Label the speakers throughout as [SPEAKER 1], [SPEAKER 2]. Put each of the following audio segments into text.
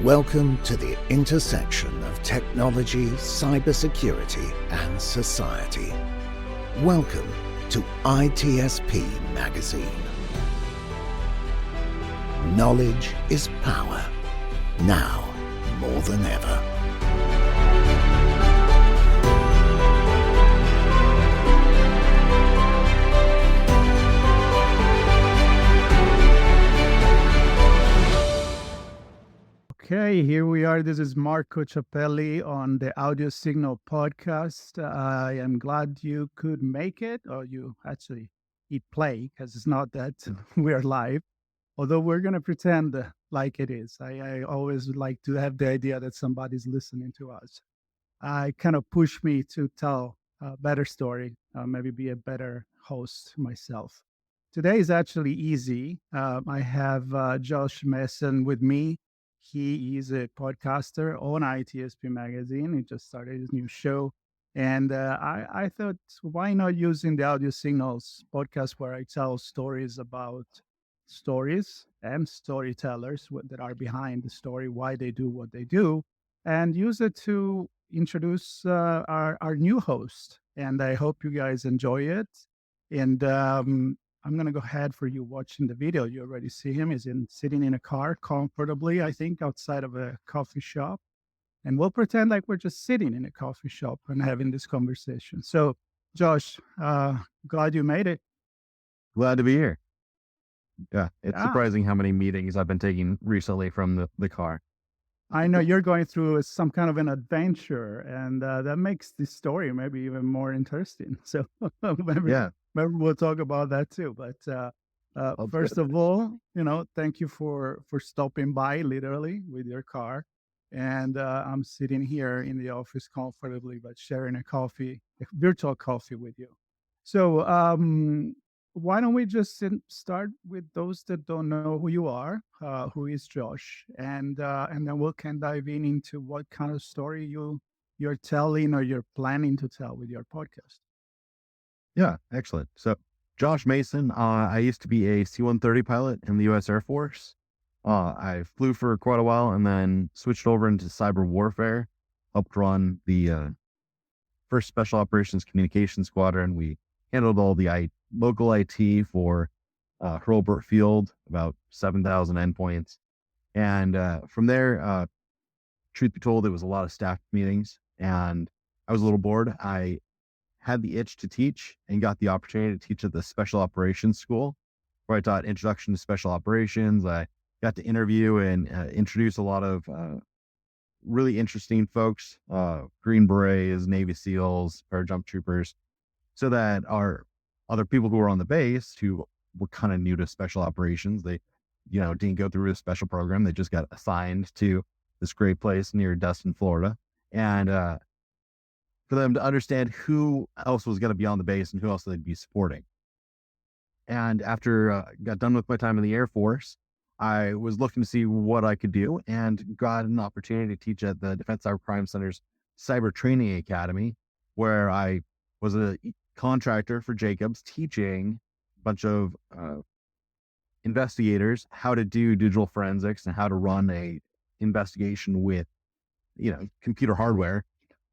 [SPEAKER 1] Welcome to the intersection of technology, cybersecurity, and society. Welcome to ITSP Magazine. Knowledge is power, now more than ever.
[SPEAKER 2] Okay, here we are. This is Marco Ciappelli on the Audio Signal podcast. I am glad you could make it, or you actually hit play, because it's not that we're live, although we're going to pretend like it is. I always like to have the idea that somebody's listening to us. It kind of pushed me to tell a better story, maybe be a better host myself. Today is actually easy. I have Josh Mason with me. He is a podcaster on ITSP Magazine. He just started his new show. And I thought, why not using the Audio Signals podcast where I tell stories about stories and storytellers that are behind the story, why they do what they do, and use it to introduce our new host. And I hope you guys enjoy it. And I'm going to go ahead for you watching the video. You already see him. He's sitting in a car comfortably, I think, outside of a coffee shop. And we'll pretend like we're just sitting in a coffee shop and having this conversation. So, Josh, glad you made it.
[SPEAKER 3] Glad to be here. Yeah, it's surprising how many meetings I've been taking recently from the car.
[SPEAKER 2] I know you're going through some kind of an adventure, and that makes the story maybe even more interesting. So maybe we'll talk about that too. But first of all, thank you for stopping by literally with your car. And I'm sitting here in the office comfortably, but sharing a virtual coffee with you. So why don't we just start with those that don't know who you are, who is Josh, and then we can dive into what kind of story you're telling or you're planning to tell with your podcast.
[SPEAKER 3] Yeah, excellent. So Josh Mason, I used to be a C-130 pilot in the U.S. Air Force. I flew for quite a while and then switched over into cyber warfare, helped run the first Special Operations Communication Squadron. We handled all the local IT for Hurlburt Field, about 7,000 endpoints. And from there, truth be told, it was a lot of staff meetings, and I was a little bored. I had the itch to teach and got the opportunity to teach at the Special Operations School, where I taught Introduction to Special Operations. I got to interview and introduce a lot of really interesting folks, Green Berets, Navy SEALs, Parajump Troopers, so that our other people who were on the base who were kind of new to special operations, they, didn't go through a special program. They just got assigned to this great place near Destin, Florida. And for them to understand who else was going to be on the base and who else they'd be supporting. And after got done with my time in the Air Force, I was looking to see what I could do and got an opportunity to teach at the Defense Cyber Crime Center's Cyber Training Academy, where I was a contractor for Jacobs, teaching a bunch of investigators how to do digital forensics and how to run a investigation with, computer hardware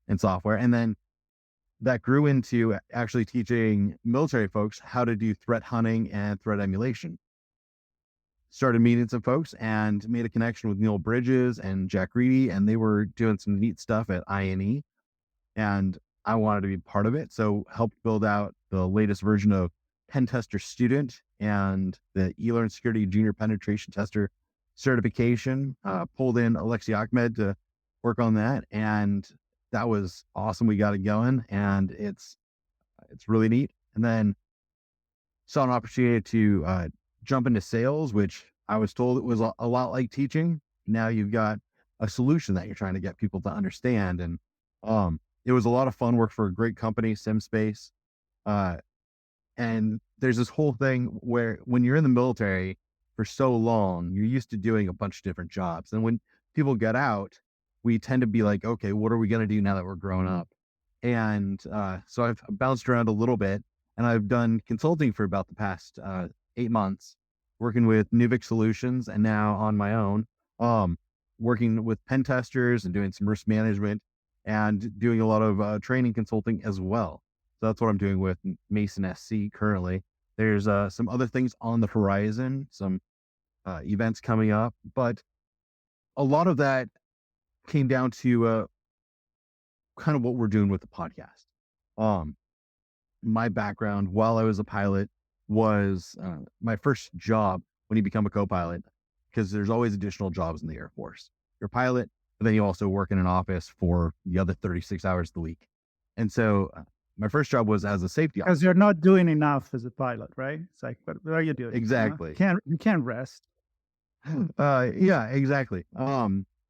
[SPEAKER 3] and software. And then that grew into actually teaching military folks how to do threat hunting and threat emulation. Started meeting some folks and made a connection with Neil Bridges and Jack Reedy, and they were doing some neat stuff at INE. And I wanted to be part of it, so helped build out the latest version of Pen Tester Student and the eLearn Security Junior Penetration Tester certification. Pulled in Alexi Ahmed to work on that, and that was awesome. We got it going, and it's really neat. And then saw an opportunity to jump into sales, which I was told it was a lot like teaching. Now you've got a solution that you're trying to get people to understand, and it was a lot of fun. Work for a great company, SimSpace. And there's this whole thing where when you're in the military for so long, you're used to doing a bunch of different jobs. And when people get out, we tend to be like, okay, what are we going to do now that we're grown up? And so I've bounced around a little bit, and I've done consulting for about the past 8 months, working with Nuvik Solutions and now on my own. working with pen testers and doing some risk management and doing a lot of training consulting as well. So that's what I'm doing with Mason SC currently. There's some other things on the horizon, some events coming up, but a lot of that came down to kind of what we're doing with the podcast. My background while I was a pilot was my first job when you become a co-pilot, because there's always additional jobs in the Air Force. You're a pilot, but then you also work in an office for the other 36 hours of the week. And so my first job was as a safety officer.
[SPEAKER 2] Because you're not doing enough as a pilot, right? It's like, what are you doing?
[SPEAKER 3] Exactly.
[SPEAKER 2] You can't rest.
[SPEAKER 3] Yeah, exactly.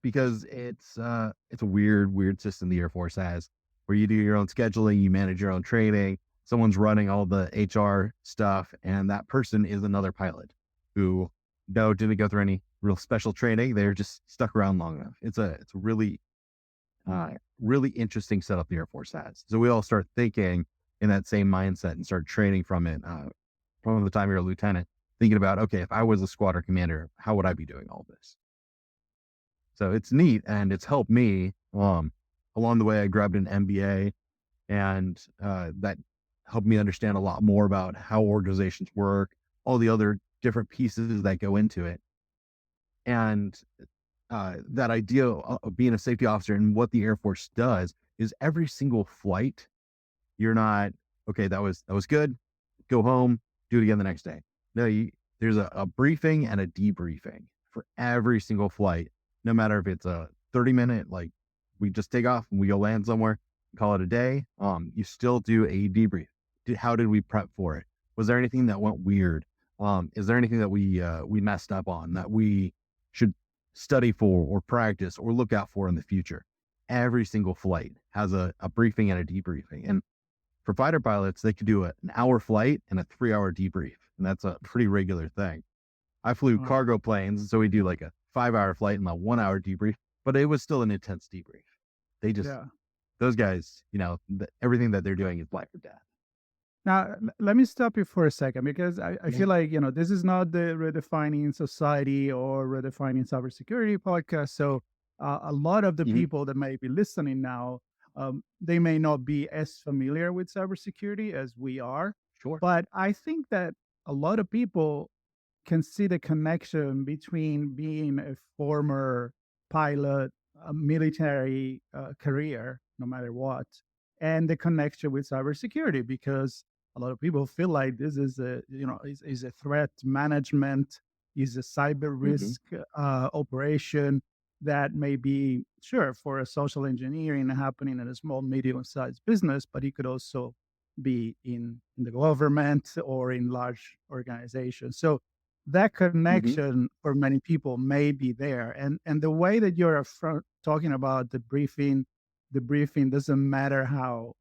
[SPEAKER 3] Because it's a weird system the Air Force has, where you do your own scheduling, you manage your own training, someone's running all the HR stuff, and that person is another pilot who didn't go through any real special training. They're just stuck around long enough. It's a really interesting setup the Air Force has. So we all start thinking in that same mindset and start training from it. From the time you're a lieutenant, thinking about, okay, if I was a squadron commander, how would I be doing all this? So it's neat, and it's helped me. Along the way, I grabbed an MBA, and that helped me understand a lot more about how organizations work, all the other different pieces that go into it. And that idea of being a safety officer and what the Air Force does is every single flight, you're not, okay, that was good, go home, do it again the next day. No, there's a briefing and a debriefing for every single flight, no matter if it's a 30-minute, like we just take off and we go land somewhere, call it a day. You still do a debrief. How did we prep for it? Was there anything that went weird? Is there anything that we messed up on that we should study for or practice or look out for in the future? Every single flight has a briefing and a debriefing. And for fighter pilots, they could do an hour flight and a 3-hour debrief. And that's a pretty regular thing. I flew cargo planes, so we do like a 5-hour flight and a 1-hour debrief, but it was still an intense debrief. They just, those guys, everything that they're doing is life or death.
[SPEAKER 2] Now, let me stop you for a second, because I feel like, this is not the Redefining Society or Redefining Cybersecurity podcast. So a lot of the people that may be listening now, they may not be as familiar with cybersecurity as we are.
[SPEAKER 3] Sure.
[SPEAKER 2] But I think that a lot of people can see the connection between being a former pilot, a military career, no matter what, and the connection with cybersecurity, because a lot of people feel like this is is a threat management, is a cyber risk operation that may be, sure, for a social engineering happening in a small, medium-sized business, but it could also be in the government or in large organizations. So that connection for many people may be there. And the way that you're talking about the briefing doesn't matter how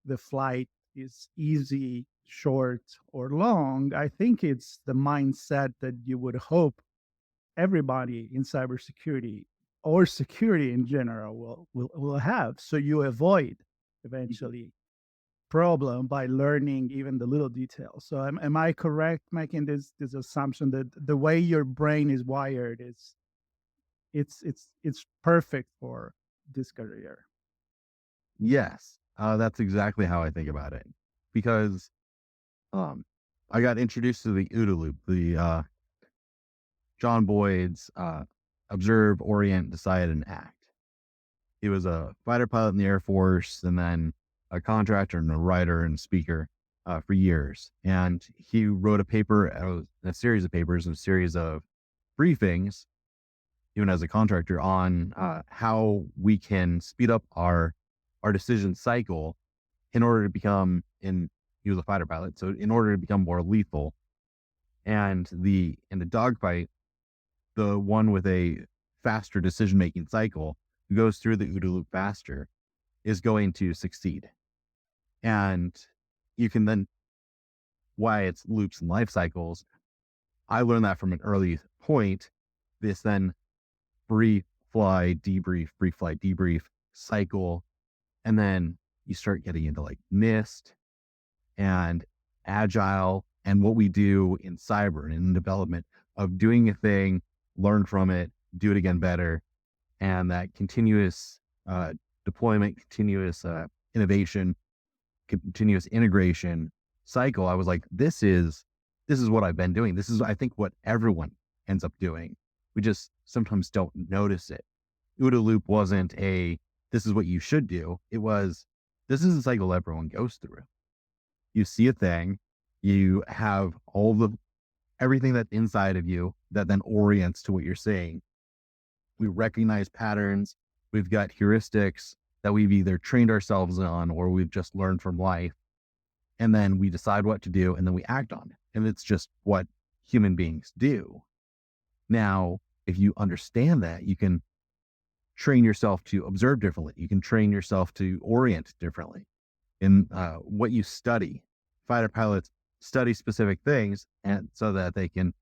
[SPEAKER 2] the flight is easy, short, or long. I think it's the mindset that you would hope everybody in cybersecurity or security in general will have. So you avoid eventually problem by learning even the little details. So am I correct making this assumption that the way your brain is wired is it's perfect for this career?
[SPEAKER 3] Yes, that's exactly how I think about it. Because I got introduced to the OODA loop, the John Boyd's observe, orient, decide, and act. He was a fighter pilot in the Air Force, and then a contractor and a writer and speaker for years. And he wrote a paper, a series of papers, and a series of briefings, even as a contractor, on how we can speed up our decision cycle in order to become, he was a fighter pilot, so in order to become more lethal. And in the dogfight, the one with a faster decision-making cycle, who goes through the OODA loop faster, is going to succeed. And you can then, why it's loops and life cycles, I learned that from an early point. This then brief, fly, debrief, brief, fly, debrief cycle. And then you start getting into like NIST and agile and what we do in cyber and in development of doing a thing, learn from it, do it again better. and that continuous deployment, continuous innovation, continuous integration cycle, I was like, this is what I've been doing. This is, I think, what everyone ends up doing. We just sometimes don't notice it. OODA loop wasn't this is what you should do. It was, this is a cycle everyone goes through. You see a thing, you have everything that's inside of you that then orients to what you're seeing. We recognize patterns. We've got heuristics that we've either trained ourselves on or we've just learned from life. And then we decide what to do and then we act on it. And it's just what human beings do. Now, if you understand that, you can train yourself to observe differently. You can train yourself to orient differently in what you study. Fighter pilots study specific things and so that they can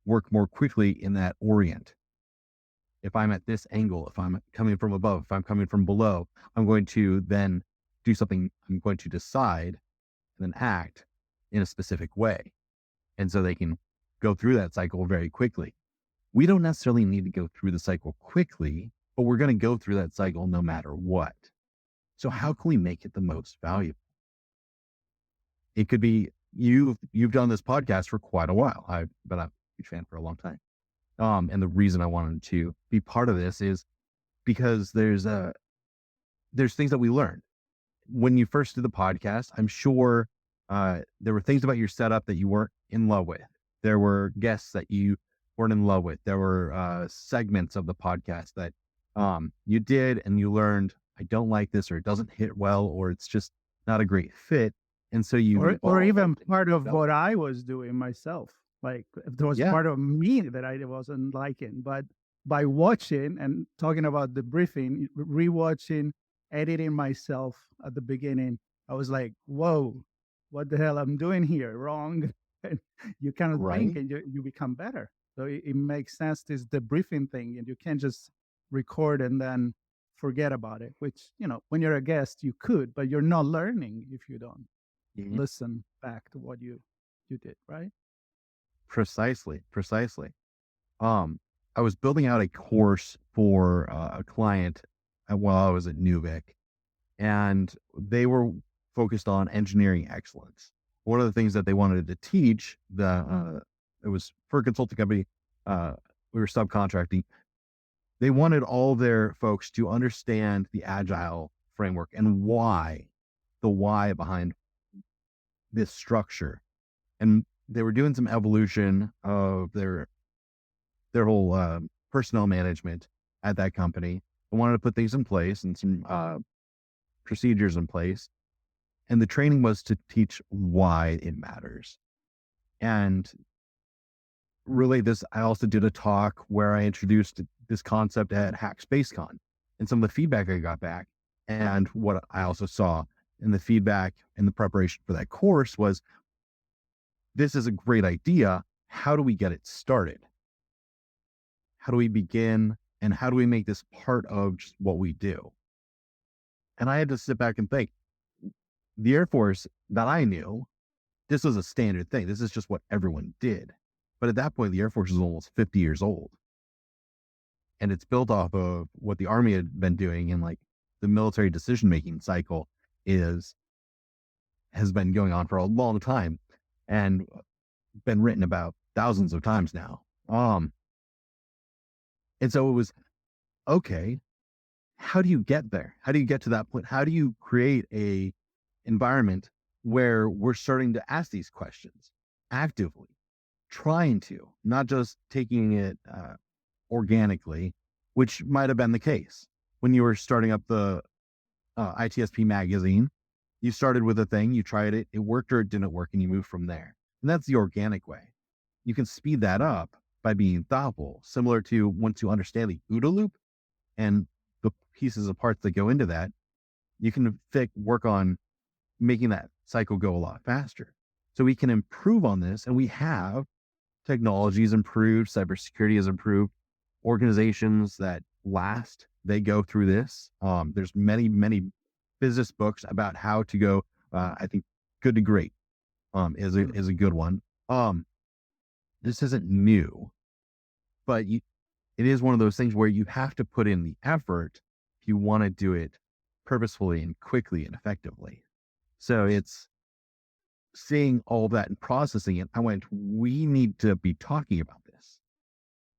[SPEAKER 3] work more quickly in that orient. If I'm at this angle, if I'm coming from above, if I'm coming from below, I'm going to then do something. I'm going to decide and then act in a specific way. And so they can go through that cycle very quickly. We don't necessarily need to go through the cycle quickly, but we're going to go through that cycle no matter what. So how can we make it the most valuable? It could be you've done this podcast for quite a while. I've been a huge fan for a long time. And the reason I wanted to be part of this is because there's things that we learned when you first did the podcast. I'm sure there were things about your setup that you weren't in love with. There were guests that you weren't in love with. There were segments of the podcast that you did and you learned, I don't like this, or it doesn't hit well, or it's just not a great fit. And so you
[SPEAKER 2] or even part of what I was doing myself. Like there was part of me that I wasn't liking, but by watching and talking about the briefing, rewatching, editing myself at the beginning, I was like, whoa, what the hell I'm doing here? Wrong. And you kind of think and you become better. So it makes sense, this debriefing thing, and you can't just record and then forget about it, which, when you're a guest, you could, but you're not learning if you don't listen back to what you did, right?
[SPEAKER 3] Precisely. I was building out a course for a client while I was at Nuvik, and they were focused on engineering excellence. One of the things that they wanted to teach, it was for a consulting company, we were subcontracting. They wanted all their folks to understand the agile framework and the why behind this structure. And they were doing some evolution of their whole personnel management at that company. They wanted to put things in place and some procedures in place. And the training was to teach why it matters. And really I also did a talk where I introduced this concept at Hack SpaceCon, and some of the feedback I got back and what I also saw in the feedback and the preparation for that course was, this is a great idea. How do we get it started? How do we begin? And how do we make this part of just what we do? And I had to sit back and think, the Air Force that I knew, this was a standard thing. This is just what everyone did. But at that point, the Air Force was almost 50 years old. And it's built off of what the Army had been doing, and like the military decision-making cycle has been going on for a long time and been written about thousands of times now. And so it was, okay, how do you get there? How do you get to that point? How do you create a environment where we're starting to ask these questions actively, trying to, not just taking it organically, which might have been the case when you were starting up the ITSP Magazine. You started with a thing, you tried it, it worked or it didn't work, and you moved from there. And that's the organic way. You can speed that up by being thoughtful, similar to once you understand the OODA loop and the pieces of parts that go into that, you can work on making that cycle go a lot faster. So we can improve on this, and we have technologies improved, cybersecurity has improved, organizations that last, they go through this. There's many, many business books about how to go, I think Good to Great is a good one. This isn't new, but it is one of those things where you have to put in the effort if you want to do it purposefully and quickly and effectively. So it's seeing all that and processing it. I went, we need to be talking about this.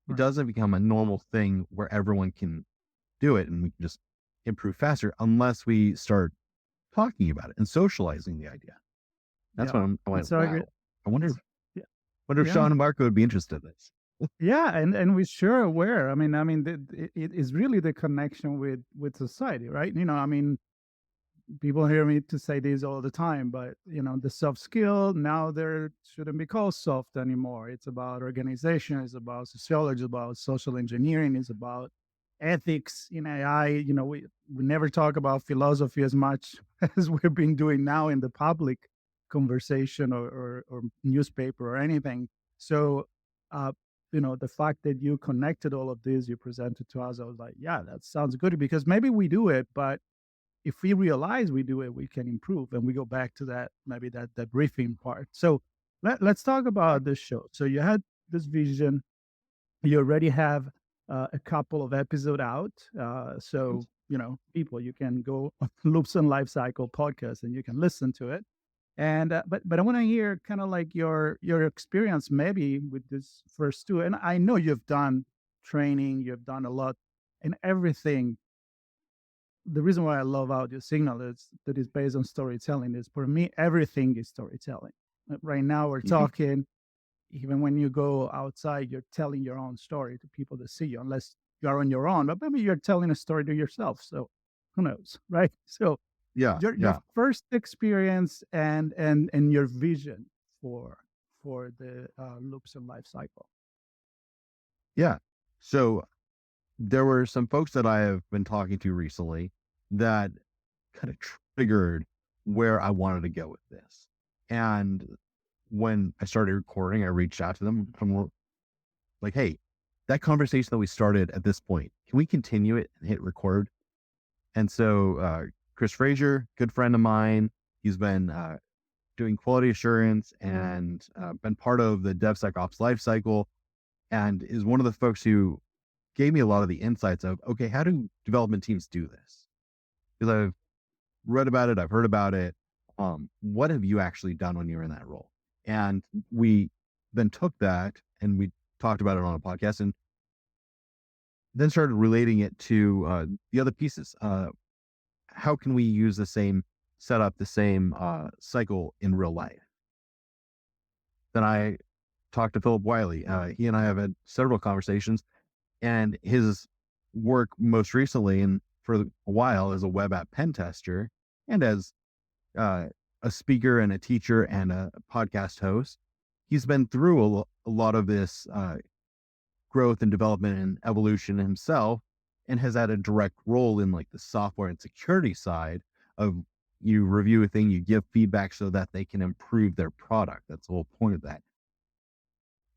[SPEAKER 3] It
[SPEAKER 2] Right.
[SPEAKER 3] doesn't become a normal thing where everyone can do it and we can just improve faster unless we start talking about it and socializing the idea. That's
[SPEAKER 2] Yeah.
[SPEAKER 3] when I
[SPEAKER 2] And
[SPEAKER 3] went,
[SPEAKER 2] so I agree.
[SPEAKER 3] wow, I wonder
[SPEAKER 2] Yeah.
[SPEAKER 3] if
[SPEAKER 2] Yeah.
[SPEAKER 3] Sean and Marco would be interested in this.
[SPEAKER 2] Yeah, and we sure aware. It is really the connection with society, right? People hear me to say this all the time, but the soft skill now there shouldn't be called soft anymore. It's about organization, it's about sociology, it's about social engineering, it's about ethics in AI. We never talk about philosophy as much as we've been doing now in the public conversation or newspaper or anything. So uh, the fact that you connected all of this, you presented to us, I was like, yeah, that sounds good, because maybe we do it, but if we realize we do it, we can improve. And we go back to that, maybe that briefing part. So let's talk about this show. So you had this vision, you already have a couple of episodes out. So, people, you can go on Loops and Lifecycle podcast and you can listen to it. And but I want to hear kind of like your experience maybe with this first two. And I know you've done training, you've done a lot, and everything. The reason why I love audio signal is that it's based on storytelling. Is for me, everything is storytelling. Right now, we're talking. Even when you go outside, you're telling your own story to people that see you, unless you're on your own. But maybe you're telling a story to yourself. So who knows, right? So
[SPEAKER 3] Yeah.
[SPEAKER 2] your first experience and your vision for the Loops and Life Cycle.
[SPEAKER 3] Yeah. So there were some folks that I have been talking to recently that kind of triggered where I wanted to go with this. And when I started recording, I reached out to them. I'm like, hey, that conversation that we started at this point, can we continue it and hit record? And so Chris Frazier, good friend of mine, he's been doing quality assurance and been part of the DevSecOps life cycle, and is one of the folks who gave me a lot of the insights of, okay, how do development teams do this? Because I've read about it, I've heard about it. What have you actually done when you're in that role? And we then took that and we talked about it on a podcast and then started relating it to the other pieces. How can we use the same setup, the same cycle in real life? Then I talked to Philip Wiley. He and I have had several conversations, and his work most recently and for a while as a web app pen tester and as a speaker and a teacher and a podcast host. He's been through a lot of this growth and development and evolution himself, and has had a direct role in like the software and security side of, you review a thing, you give feedback so that they can improve their product. That's the whole point of that.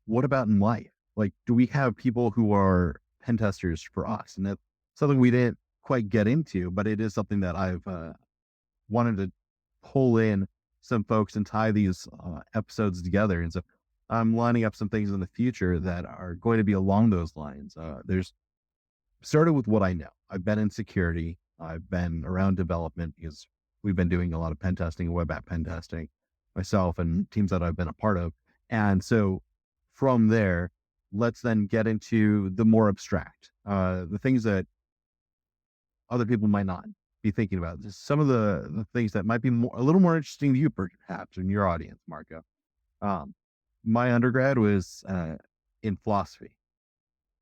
[SPEAKER 3] What about in life? Like, do we have people who are pen testers for us? And that's something we didn't quite get into, but it is something that I've wanted to pull in some folks and tie these episodes together. And so I'm lining up some things in the future that are going to be along those lines. There's started with what I know. I've been in security. I've been around development because we've been doing a lot of pen testing, web app pen testing myself and teams that I've been a part of. And so from there, let's then get into the more abstract, the things that other people might not be thinking about. Just some of the things that might be a little more interesting to you, perhaps, in your audience, Marco. My undergrad was in philosophy.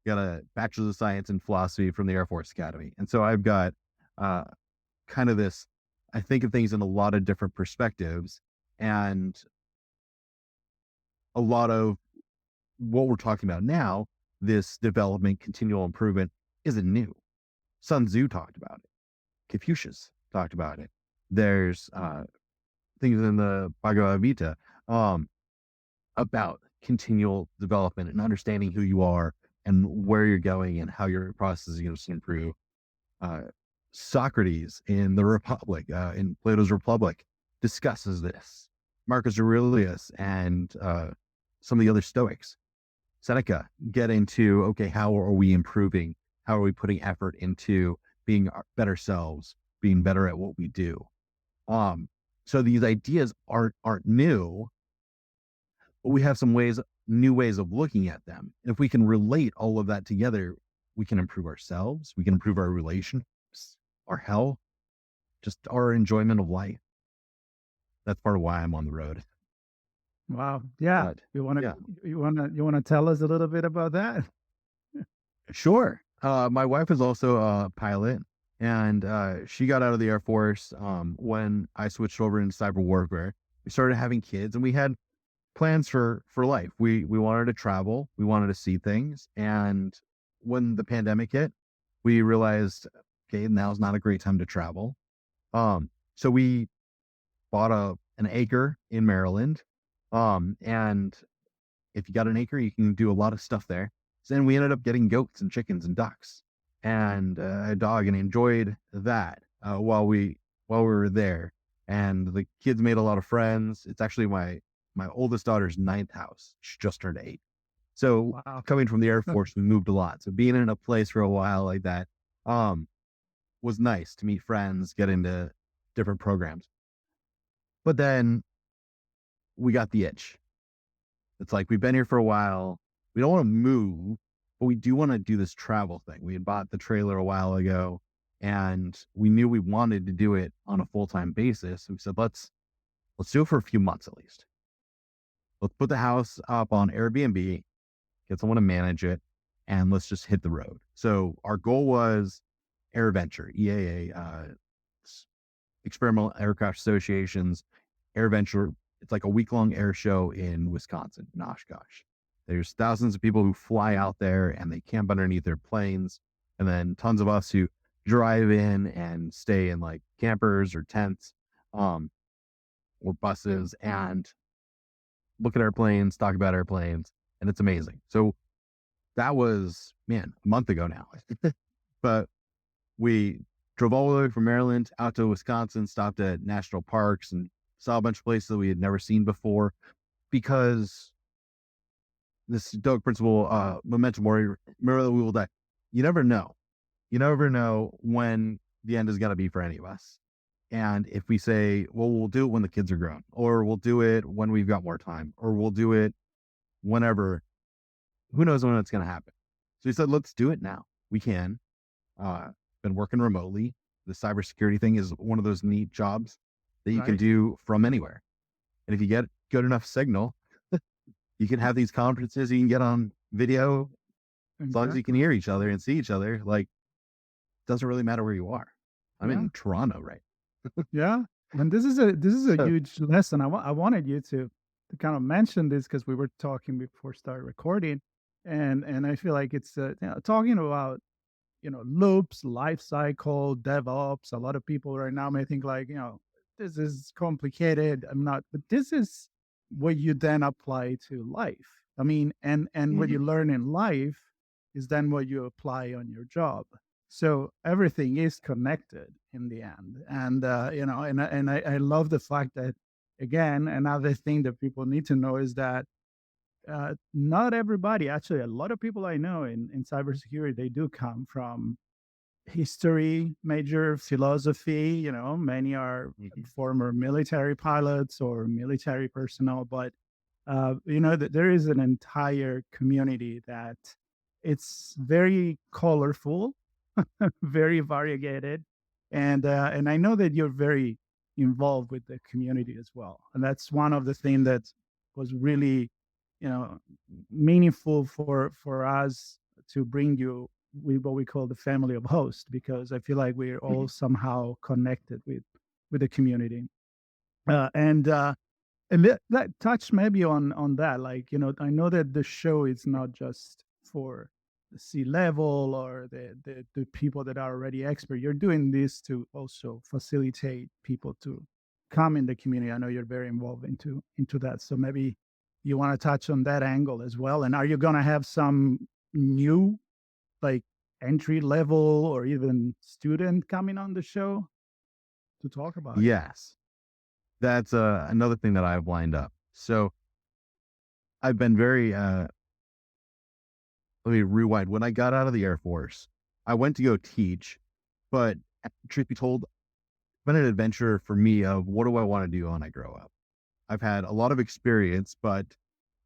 [SPEAKER 3] Got a bachelor's of science in philosophy from the Air Force Academy. And so I've got kind of this, I think of things in a lot of different perspectives, and a lot of what we're talking about now, this development, continual improvement, isn't new. Sun Tzu talked about it. Confucius talked about it. There's things in the Bhagavad Gita about continual development and understanding who you are and where you're going and how your process is going to improve. Socrates in the Republic, in Plato's Republic, discusses this. Marcus Aurelius and some of the other Stoics Seneca get into, okay, how are we improving? How are we putting effort into being our better selves, being better at what we do? So these ideas aren't new, but we have some new ways of looking at them. And if we can relate all of that together, we can improve ourselves, we can improve our relationships, our health, just our enjoyment of life. That's part of why I'm on the road.
[SPEAKER 2] Wow. Yeah.
[SPEAKER 3] But
[SPEAKER 2] You want to
[SPEAKER 3] yeah,
[SPEAKER 2] you want to tell us a little bit about that?
[SPEAKER 3] sure. My wife is also a pilot, and she got out of the Air Force when I switched over into cyber warfare. We started having kids, and we had plans for life. We wanted to travel, we wanted to see things, and when the pandemic hit, we realized, okay, now's not a great time to travel. So we bought an acre in Maryland, and if you got an acre, you can do a lot of stuff there. So then we ended up getting goats and chickens and ducks and a dog, and enjoyed that while we were there. And the kids made a lot of friends. It's actually my oldest daughter's ninth house. She just turned 8. So
[SPEAKER 2] Wow.
[SPEAKER 3] coming from the Air Force, we moved a lot. So being in a place for a while like that was nice to meet friends, get into different programs. But then we got the itch. It's like, we've been here for a while. We don't want to move, but we do want to do this travel thing. We had bought the trailer a while ago, and we knew we wanted to do it on a full-time basis. So we said, let's do it for a few months at least. Let's put the house up on Airbnb, get someone to manage it, and let's just hit the road. So our goal was AirVenture, EAA, Experimental Aircraft Association's AirVenture. It's like a week-long air show in Wisconsin, in Oshkosh. There's thousands of people who fly out there and they camp underneath their planes. And then tons of us who drive in and stay in like campers or tents, or buses, and look at airplanes, talk about airplanes. And it's amazing. So that was, man, a month ago now. But we drove all the way from Maryland out to Wisconsin, stopped at national parks, and saw a bunch of places that we had never seen before, because this stoic principle, memento mori, remember that we will die. You never know. You never know when the end is going to be for any of us. And if we say, well, we'll do it when the kids are grown, or we'll do it when we've got more time, or we'll do it whenever, who knows when it's going to happen. So we said, let's do it now. We can. Been working remotely. The cybersecurity thing is one of those neat jobs that you can do from anywhere. And if you get good enough signal, you can have these conferences, you can get on video, as long as you can hear each other and see each other. Like, doesn't really matter where you are. I'm in Toronto, right?
[SPEAKER 2] Yeah. And this is a huge lesson. I wanted you to kind of mention this, because we were talking before start recording, and I feel like it's talking about loops, life cycle, DevOps. A lot of people right now may think like, this is complicated. I'm not, but this is what you then apply to life. I mean, and what you learn in life is then what you apply on your job. So everything is connected in the end. And I love the fact that, again, another thing that people need to know is that not everybody, actually, a lot of people I know in cybersecurity, they do come from history major, philosophy. Many are former military pilots or military personnel, but that there is an entire community that it's very colorful, very variegated, and I know that you're very involved with the community as well, and that's one of the things that was really meaningful for us to bring you with what we call the family of hosts, because I feel like we're all somehow connected with the community, and that touch maybe on that, like I know that the show is not just for the C-level or the people that are already expert. You're doing this to also facilitate people to come in the community. I know you're very involved into that, so maybe you want to touch on that angle as well. And are you going to have some new, like, entry level or even student coming on the show to talk about it?
[SPEAKER 3] Yes. That's another thing that I've lined up. So I've been very let me rewind. When I got out of the Air Force, I went to go teach, but truth be told, it's been an adventure for me of what do I want to do when I grow up. I've had a lot of experience, but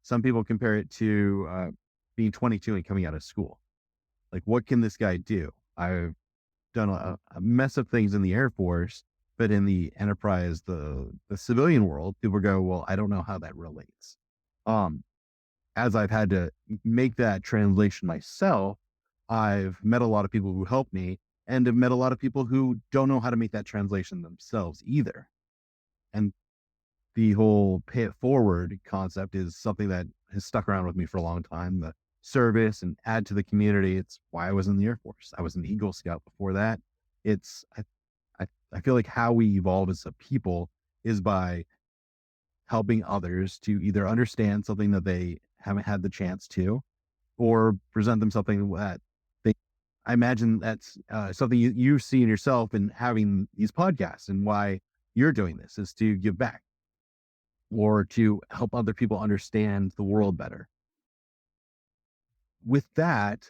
[SPEAKER 3] some people compare it to being 22 and coming out of school. Like, what can this guy do? I've done a mess of things in the Air Force, but in the enterprise, the civilian world, people go, well, I don't know how that relates. As I've had to make that translation myself, I've met a lot of people who helped me and have met a lot of people who don't know how to make that translation themselves either. And the whole pay it forward concept is something that has stuck around with me for a long time. The service and add to the community. It's why I was in the Air Force. I was an Eagle Scout before that. It's, I feel like how we evolve as a people is by helping others to either understand something that they haven't had the chance to, or present them something that they, I imagine that's something you see in yourself in having these podcasts, and why you're doing this is to give back or to help other people understand the world better. With that,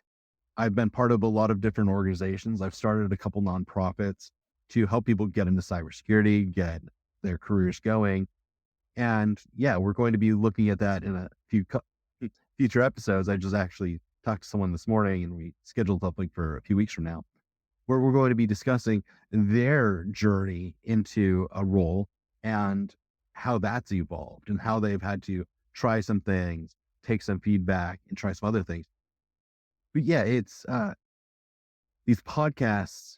[SPEAKER 3] I've been part of a lot of different organizations. I've started a couple nonprofits to help people get into cybersecurity, get their careers going. And yeah, we're going to be looking at that in a few future episodes. I just actually talked to someone this morning and we scheduled something for a few weeks from now, where we're going to be discussing their journey into a role and how that's evolved and how they've had to try some things, take some feedback, and try some other things. But yeah, it's these podcasts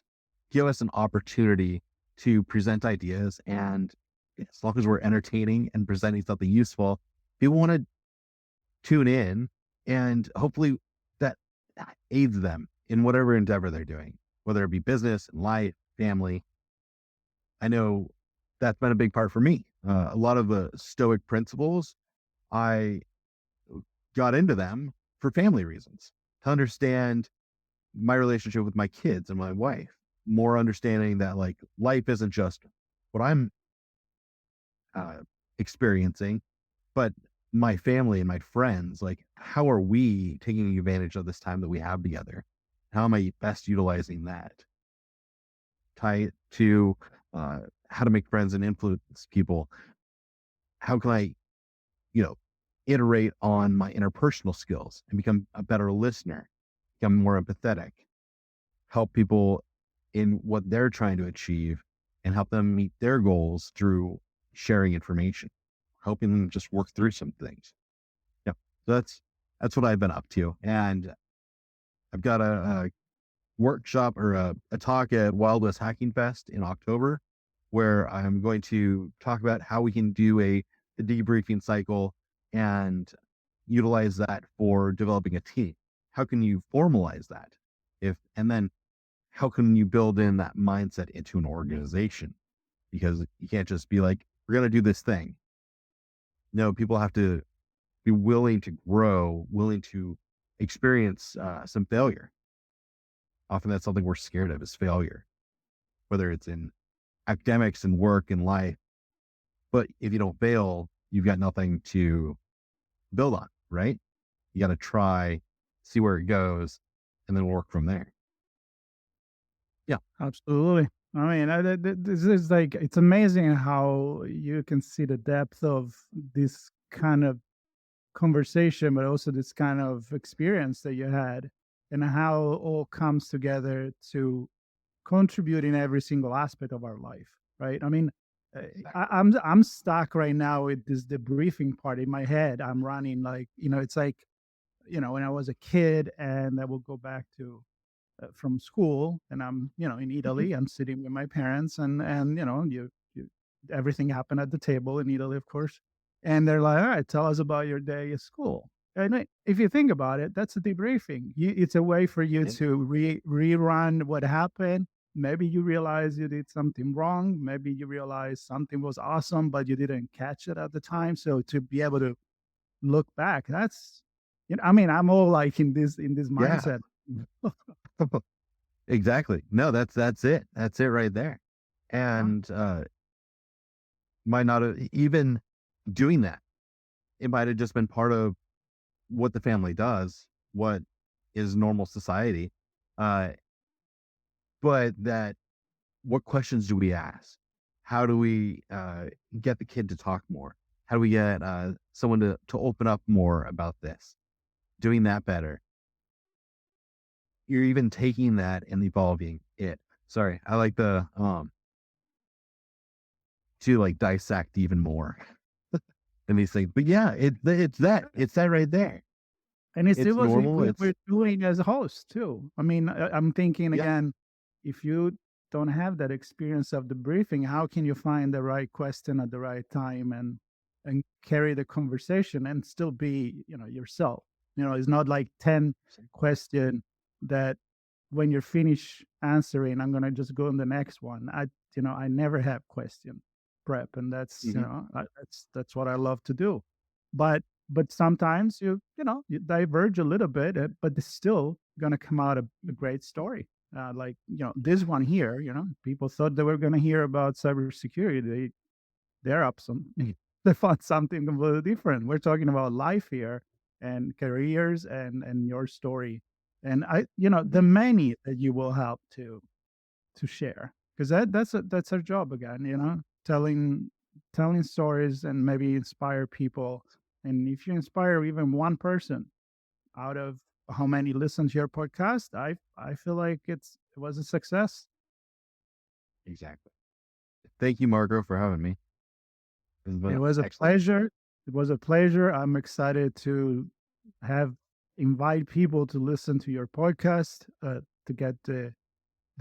[SPEAKER 3] give us an opportunity to present ideas, and as long as we're entertaining and presenting something useful, people want to tune in, and hopefully that aids them in whatever endeavor they're doing, whether it be business, life, family. I know that's been a big part for me. A lot of the Stoic principles, I got into them for family reasons, to understand my relationship with my kids and my wife, more understanding that like life isn't just what I'm experiencing, but my family and my friends, like how are we taking advantage of this time that we have together? How am I best utilizing that? Tie it to how to make friends and influence people. How can I, iterate on my interpersonal skills and become a better listener, become more empathetic, help people in what they're trying to achieve, and help them meet their goals through sharing information, helping them just work through some things. Yeah. So that's what I've been up to. And I've got a workshop or a talk at Wild West Hacking Fest in October, where I'm going to talk about how we can do a debriefing cycle and utilize that for developing a team. How can you formalize that? And then how can you build in that mindset into an organization? Because you can't just be like, we're going to do this thing. No, people have to be willing to grow, willing to experience some failure. Often that's something we're scared of, is failure, whether it's in academics and work and life. But if you don't fail, you've got nothing to build on, right? You got to try, see where it goes, and then work from there. Yeah.
[SPEAKER 2] Absolutely. I mean, this is like, it's amazing how you can see the depth of this kind of conversation, but also this kind of experience that you had, and how it all comes together to contribute in every single aspect of our life, right? I mean, I'm stuck right now with this debriefing part in my head. I'm running like, it's like, when I was a kid and I would go back to from school, and I'm in Italy. I'm sitting with my parents, and you everything happened at the table in Italy, of course. And they're like, all right, tell us about your day at school. And if you think about it, that's a debriefing. It's a way for you to rerun what happened. Maybe you realize you did something wrong. Maybe you realize something was awesome, but you didn't catch it at the time. So to be able to look back, that's, I mean, I'm all like in this
[SPEAKER 3] Yeah.
[SPEAKER 2] mindset.
[SPEAKER 3] Exactly. No, that's it. That's it right there. And might not have even doing that. It might have just been part of what the family does, what is normal society. But that, what questions do we ask? How do we get the kid to talk more? How do we get someone to open up more about this? Doing that better. You're even taking that and evolving it. Sorry, I like the to like dissect even more in these things. But yeah, it's that right there.
[SPEAKER 2] And it's
[SPEAKER 3] It's
[SPEAKER 2] what
[SPEAKER 3] normal.
[SPEAKER 2] we're doing as a host too. I mean, I'm thinking
[SPEAKER 3] Yeah.
[SPEAKER 2] again, if you don't have that experience of the briefing, how can you find the right question at the right time and carry the conversation and still be, yourself? It's not like 10 question that when you're finished answering, I'm gonna just go on the next one. I never have question prep, and that's that's what I love to do. But sometimes you diverge a little bit, but it's still gonna come out a great story. Like this one here, people thought they were gonna hear about cybersecurity. They're up they found something completely different. We're talking about life here and careers and your story, and the many that you will help to share, because that's our job again. Telling stories and maybe inspire people. And if you inspire even one person out of how many listen to your podcast, I feel like it was a success.
[SPEAKER 3] Exactly. Thank you, Marco, for having me.
[SPEAKER 2] It was a pleasure. It was a pleasure. I'm excited to invite people to listen to your podcast, to get the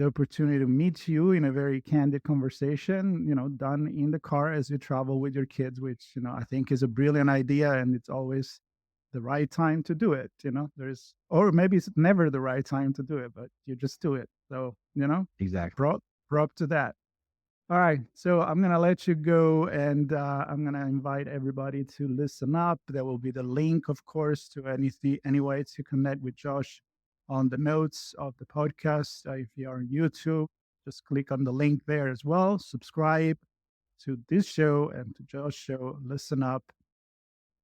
[SPEAKER 2] opportunity to meet you in a very candid conversation, done in the car as you travel with your kids, which, I think is a brilliant idea, and it's always the right time to do it. Or maybe it's never the right time to do it, but you just do it. So,
[SPEAKER 3] Exactly.
[SPEAKER 2] prop to that. All right. So I'm going to let you go, and I'm going to invite everybody to listen up. There will be the link, of course, to any way to connect with Josh on the notes of the podcast. If you are on YouTube, just click on the link there as well. Subscribe to this show and to Josh's show. Listen up.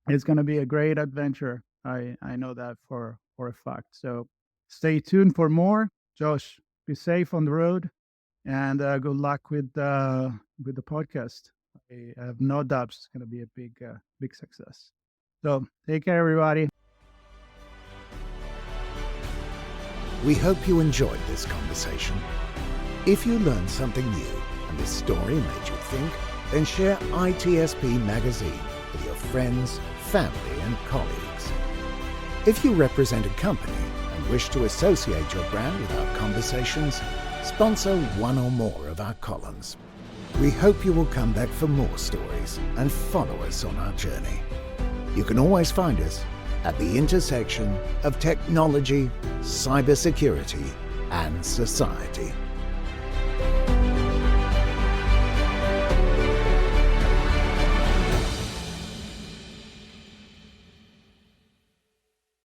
[SPEAKER 2] It's going to be a great adventure. I know that for a fact. So stay tuned for more. Josh, be safe on the road, and good luck with the podcast. I have no doubts it's going to be a big success. So take care, everybody.
[SPEAKER 1] We hope you enjoyed this conversation. If you learned something new and this story made you think, then share ITSP Magazine with your friends, family, and colleagues. If you represent a company and wish to associate your brand with our conversations, sponsor one or more of our columns. We hope you will come back for more stories and follow us on our journey. You can always find us at the intersection of technology, cybersecurity, and society.